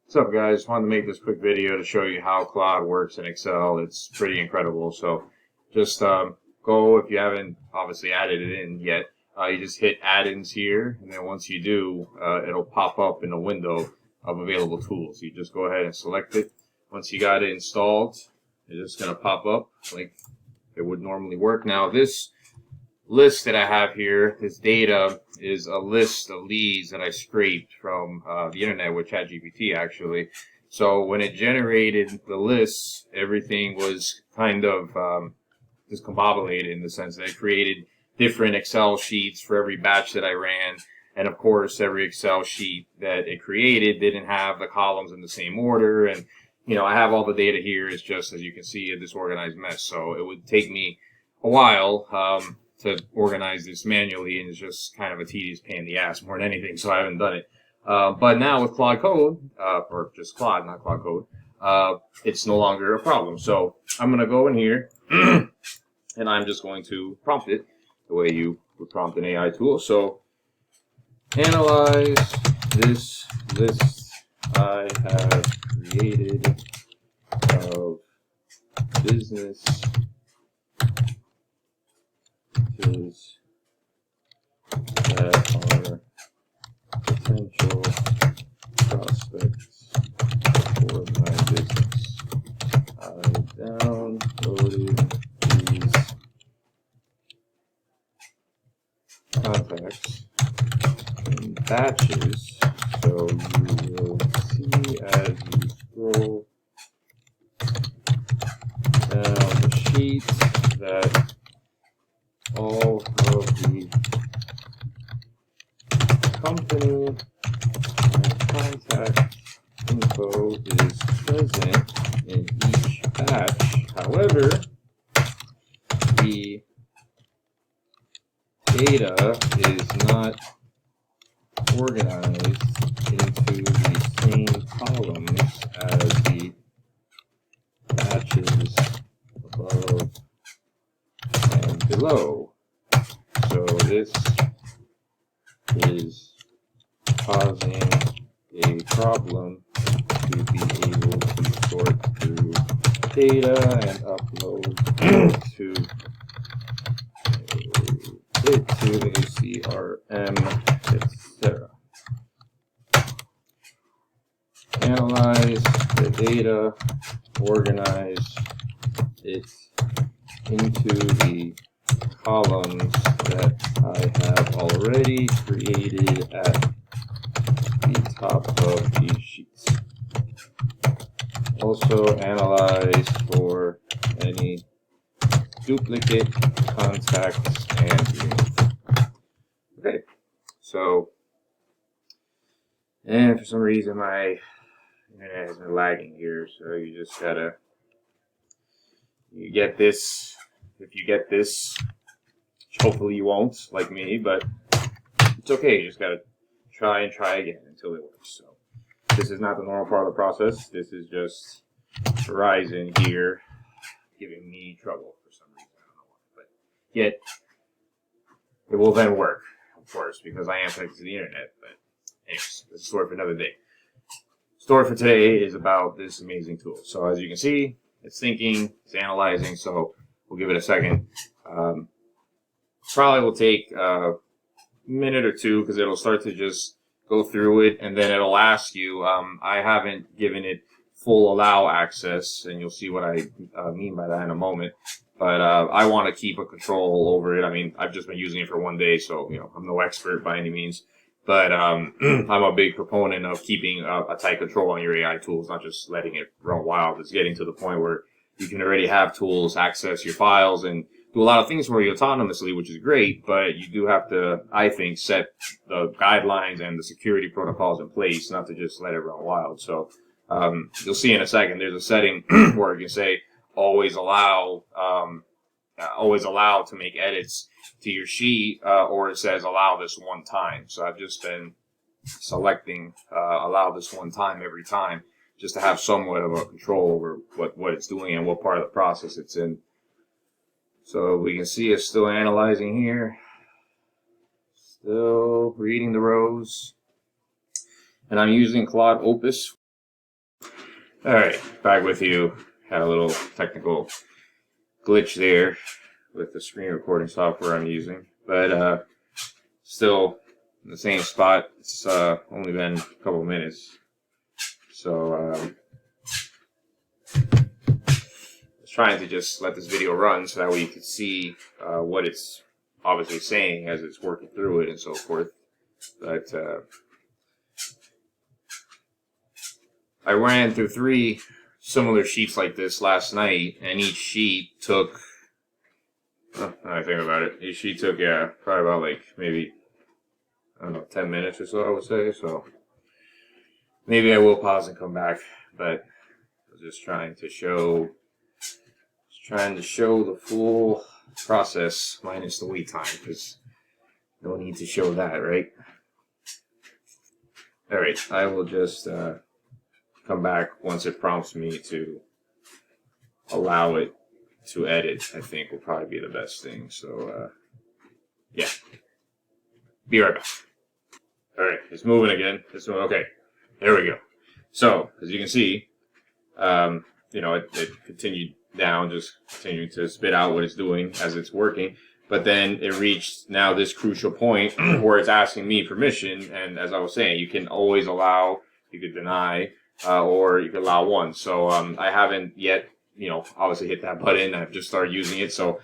What's up, guys? Wanted to make this quick video to show you how Claude works in Excel. It's pretty incredible. So just go, if you haven't obviously added it in yet, you just hit add-ins here, and then once you do, it'll pop up in a window of available tools. You just go ahead and select it. Once you got it installed, it's just going to pop up like it would normally work. Now this list that I have here, this data, is a list of leads that I scraped from the internet with ChatGPT actually. So when it generated the lists, everything was kind of discombobulated in the sense that it created different Excel sheets for every batch that I ran. And of course, every Excel sheet that it created didn't have the columns in the same order. And, you know, I have all the data here. It's just, as you can see, a disorganized mess. So it would take me a while to organize this manually, and it's just kind of a tedious pain in the ass more than anything, so I haven't done it. But now with Claude Code, or just Claude, not Claude Code, it's no longer a problem. So I'm going to go in here, and I'm just going to prompt it the way you would prompt an AI tool. So analyze this list I have created of business that are potential prospects for my business. I downloaded these contacts in batches, so you will see as you scroll down the sheet that all of the company and contact info is present in each batch. However, the data is not organized into the same columns as the batches above and below. So this is causing a problem to be able to sort through data and upload to a CRM, etc. Analyze the data, organize it into the columns that I have already created at the top of these sheets. Also analyze for any duplicate contacts and links. Okay, so, and for some reason my internet has been lagging here, so you just gotta, you get this. If you get this, hopefully you won't, like me, but it's okay. You just gotta try and try again until it works. So this is not the normal part of the process. This is just Verizon here giving me trouble for some reason. I don't know why, but yet it will then work, of course, because I am connected to the internet. But anyways, that's a story for another day. Story for today is about this amazing tool. So as you can see, it's thinking, it's analyzing. So we'll give it a second. Probably will take a minute or two because it'll start to just go through it, and then it'll ask you. I haven't given it full allow access, and you'll see what I mean by that in a moment. But I want to keep a control over it. I mean, I've just been using it for one day, so you know I'm no expert by any means. But I'm a big proponent of keeping a tight control on your AI tools, not just letting it run wild. It's getting to the point where you can already have tools access your files and do a lot of things for you autonomously, which is great, but you do have to, I think, set the guidelines and the security protocols in place, not to just let it run wild. So you'll see in a second, there's a setting where you can say always allow to make edits to your sheet, or it says allow this one time. So I've just been selecting allow this one time every time, just to have somewhat of a control over what it's doing and what part of the process it's in. So we can see it's still analyzing here. Still reading the rows. And I'm using Claude Opus Alright, back with you. Had a little technical glitch there with the screen recording software I'm using, but still in the same spot. It's only been a couple of minutes, so I was trying to just let this video run so that way you could see what it's obviously saying as it's working through it and so forth. But I ran through 3 similar sheets like this last night, and each sheet took, now I think about it, each sheet took, yeah, probably about like maybe, I don't know, 10 minutes or so, I would say. So maybe I will pause and come back, but I was just trying to show the full process minus the wait time, because no need to show that, right? All right, I will just come back once it prompts me to allow it to edit. I think will probably be the best thing. So yeah, be right back. All right, it's moving again. It's moving. Okay, there we go. So as you can see, it continued down, just continuing to spit out what it's doing as it's working. But then it reached now this crucial point where it's asking me permission. And as I was saying, you can always allow, you could deny, or you could allow one. So I haven't yet, obviously hit that button. I've just started using it. So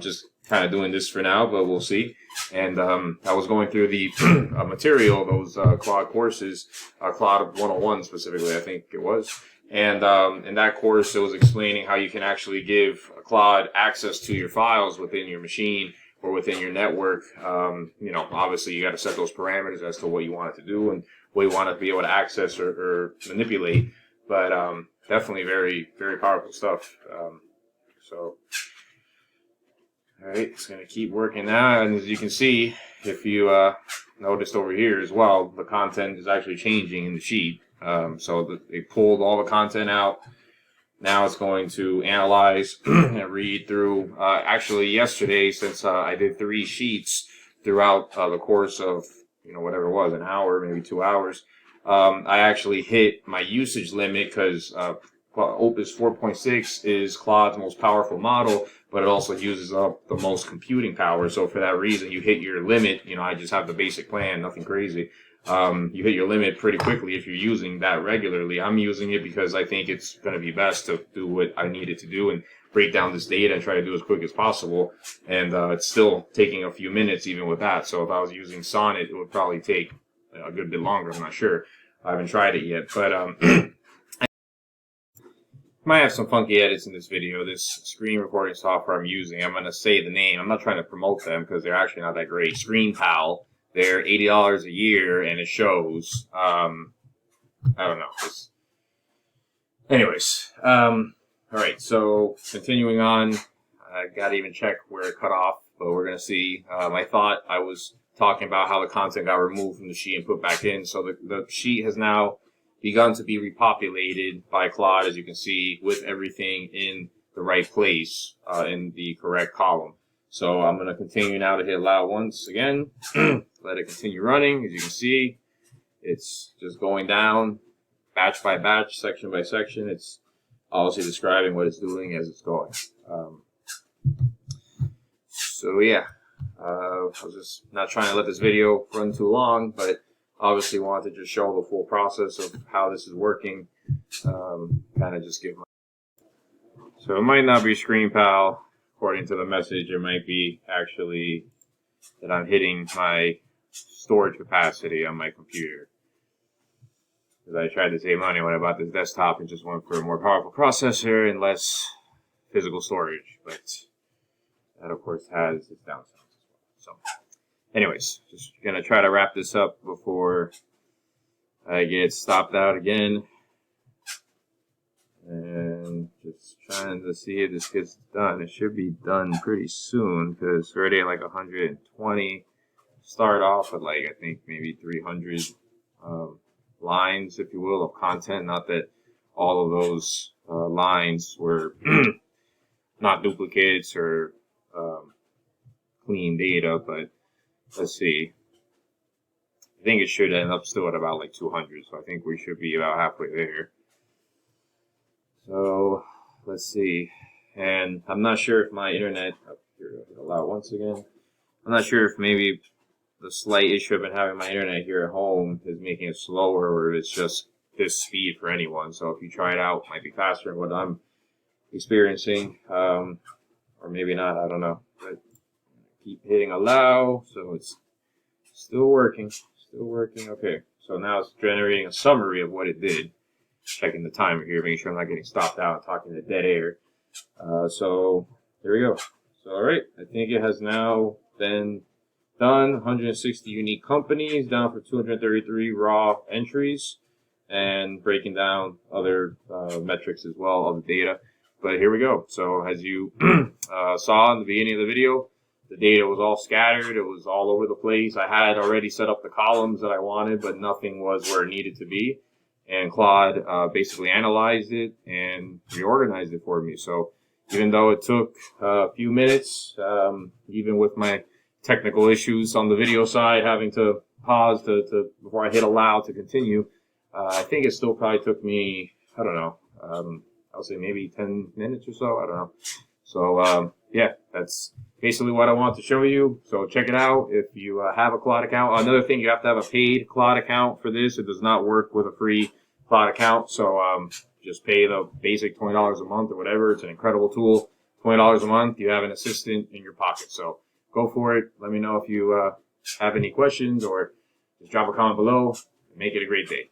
just kind of doing this for now, but we'll see. And I was going through the material, those Claude courses, Claude 101 specifically, I think it was. And in that course, it was explaining how you can actually give Claude access to your files within your machine or within your network. Obviously you got to set those parameters as to what you want it to do and what you want to be able to access or manipulate. But definitely very, very powerful stuff. All right, it's going to keep working now. And as you can see, if you noticed over here as well, the content is actually changing in the sheet. So they pulled all the content out. Now it's going to analyze and read through. Actually, yesterday, since I did 3 sheets throughout the course of, whatever it was, an hour, maybe 2 hours, I actually hit my usage limit because Opus 4.6 is Claude's most powerful model, but it also uses up the most computing power. So for that reason, you hit your limit. I just have the basic plan, nothing crazy. You hit your limit pretty quickly if you're using that regularly. I'm using it because I think it's going to be best to do what I need it to do and break down this data and try to do as quick as possible. And it's still taking a few minutes even with that. So if I was using Sonnet, it would probably take a good bit longer. I'm not sure. I haven't tried it yet. But I might have some funky edits in this video. This screen recording software I'm using, I'm going to say the name. I'm not trying to promote them because they're actually not that great. ScreenPal. They're $80 a year, and it shows. I don't know. Anyways, all right. So continuing on, I got to even check where it cut off, but we're gonna see. I thought I was talking about how the content got removed from the sheet and put back in. So the sheet has now begun to be repopulated by Claude, as you can see, with everything in the right place in the correct column. So I'm going to continue now to hit allow once again. Let it continue running. As you can see, it's just going down batch by batch, section by section. It's obviously describing what it's doing as it's going. So yeah, I was just not trying to let this video run too long, but obviously wanted to just show the full process of how this is working. Kind of just give my... So it might not be ScreenPal. According to the message, it might be actually that I'm hitting my storage capacity on my computer. Because I tried to save money when I bought this desktop and just went for a more powerful processor and less physical storage. But that, of course, has its downsides as well. So, anyways, just going to try to wrap this up before I get stopped out again. And just trying to see if this gets done. It should be done pretty soon because we're already at like 120. Start off with like, I think maybe 300 lines, if you will, of content. Not that all of those lines were not duplicates or clean data, but let's see. I think it should end up still at about like 200, so I think we should be about halfway there. So let's see. And I'm not sure if my internet, here, allow once again. I'm not sure if maybe the slight issue I've been having my internet here at home is making it slower, or if it's just this speed for anyone. So if you try it out, it might be faster than what I'm experiencing, or maybe not. I don't know. But keep hitting allow, so it's still working. Still working. Okay, so now it's generating a summary of what it did. Checking the timer here, making sure I'm not getting stopped out and talking to dead air. So there we go. So all right, I think it has now been done. 160 unique companies, down for 233 raw entries, and breaking down other metrics as well, other data. But here we go. So as you saw in the beginning of the video, the data was all scattered. It was all over the place. I had already set up the columns that I wanted, but nothing was where it needed to be. And Claude basically analyzed it and reorganized it for me. So even though it took a few minutes, even with my technical issues on the video side, having to pause to before I hit allow to continue, I think it still probably took me, I don't know, I'll say maybe 10 minutes or so. I don't know. So yeah, that's basically what I want to show you. So check it out if you have a Claude account. Another thing, you have to have a paid Claude account for this. It does not work with a free Claude account. So just pay the basic $20 a month or whatever. It's an incredible tool. $20 a month. You have an assistant in your pocket. So go for it. Let me know if you have any questions, or just drop a comment below. Make it a great day.